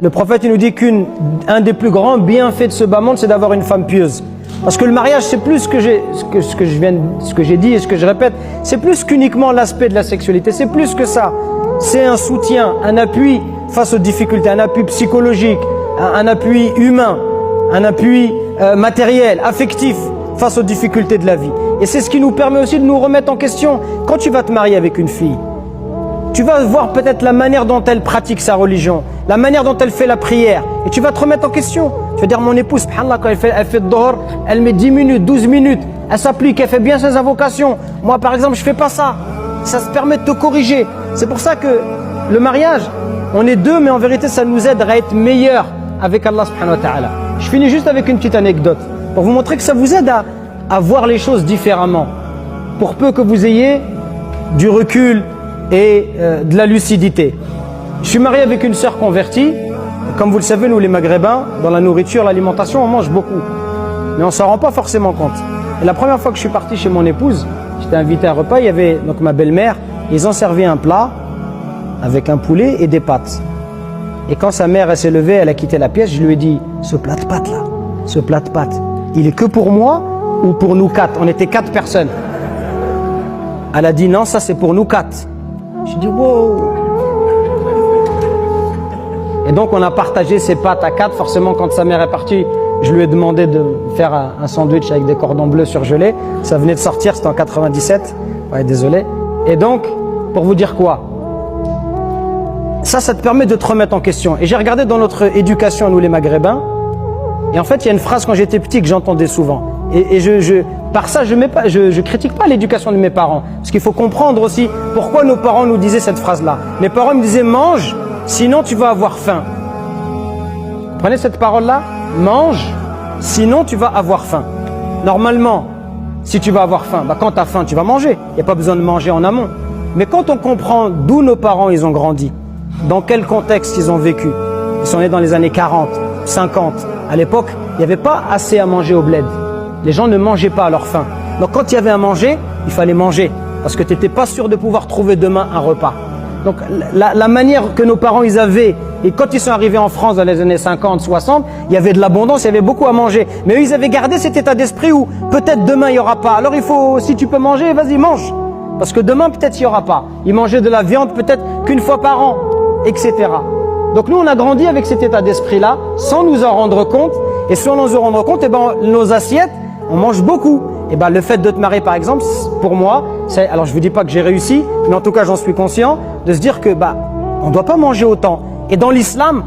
Le prophète il nous dit qu'un des plus grands bienfaits de ce bas monde, c'est d'avoir une femme pieuse. Parce que le mariage, c'est plus ce que j'ai dit et ce que je répète, c'est plus qu'uniquement l'aspect de la sexualité, c'est plus que ça. C'est un soutien, un appui face aux difficultés, un appui psychologique, un appui humain, un appui matériel, affectif face aux difficultés de la vie. Et c'est ce qui nous permet aussi de nous remettre en question. Quand tu vas te marier avec une fille, tu vas voir peut-être la manière dont elle pratique sa religion, la manière dont elle fait la prière, et tu vas te remettre en question. Tu vas dire, mon épouse, subhanallah, quand elle fait le dehors, elle met 10 minutes, 12 minutes, elle s'applique, elle fait bien ses invocations. Moi, par exemple, je fais pas ça. Ça se permet de te corriger. C'est pour ça que le mariage, on est deux, mais en vérité, ça nous aide à être meilleurs avec Allah subhanahu wa ta'ala. Je finis juste avec une petite anecdote, pour vous montrer que ça vous aide à voir les choses différemment. Pour peu que vous ayez du recul et de la lucidité. Je suis marié avec une sœur convertie. Comme vous le savez, nous les Maghrébins, dans la nourriture, l'alimentation, on mange beaucoup. Mais on ne s'en rend pas forcément compte. Et la première fois que je suis parti chez mon épouse, j'étais invité à un repas, il y avait donc ma belle-mère, ils ont servi un plat avec un poulet et des pâtes. Et quand sa mère elle s'est levée, elle a quitté la pièce, je lui ai dit, ce plat de pâtes là, ce plat de pâtes, il est que pour moi ou pour nous quatre? On était 4 personnes. Elle a dit, non, ça c'est pour nous 4. J'ai dit, wow. Et donc on a partagé ces pâtes à 4. Forcément, quand sa mère est partie, je lui ai demandé de faire un sandwich avec des cordons bleus surgelés. Ça venait de sortir, c'était en 97. Ouais, désolé. Et donc, pour vous dire quoi? Ça te permet de te remettre en question. Et j'ai regardé dans notre éducation, nous les Maghrébins, et en fait, il y a une phrase quand j'étais petit que j'entendais souvent. Et par ça, je critique pas l'éducation de mes parents. Parce qu'il faut comprendre aussi pourquoi nos parents nous disaient cette phrase-là. Mes parents me disaient, mange, sinon tu vas avoir faim. Prenez cette parole-là, mange, sinon tu vas avoir faim. Normalement, si tu vas avoir faim, quand tu as faim, tu vas manger. Il n'y a pas besoin de manger en amont. Mais quand on comprend d'où nos parents ils ont grandi, dans quel contexte ils ont vécu, ils sont nés dans les années 40, 50. À l'époque, il n'y avait pas assez à manger au bled. Les gens ne mangeaient pas à leur faim. Donc quand il y avait à manger, il fallait manger. Parce que tu n'étais pas sûr de pouvoir trouver demain un repas. Donc la manière que nos parents ils avaient, et quand ils sont arrivés en France dans les années 50, 60, il y avait de l'abondance, il y avait beaucoup à manger. Mais eux, ils avaient gardé cet état d'esprit où peut-être demain il n'y aura pas. Alors il faut, si tu peux manger, vas-y mange. Parce que demain peut-être il n'y aura pas. Ils mangeaient de la viande peut-être qu'une fois par an, etc. Donc nous on a grandi avec cet état d'esprit-là, sans nous en rendre compte. Et sans nous en rendre compte, nos assiettes, on mange beaucoup. Et le fait de te marier par exemple, pour moi, alors je ne vous dis pas que j'ai réussi, mais en tout cas j'en suis conscient, de se dire que on ne doit pas manger autant. Et dans l'islam,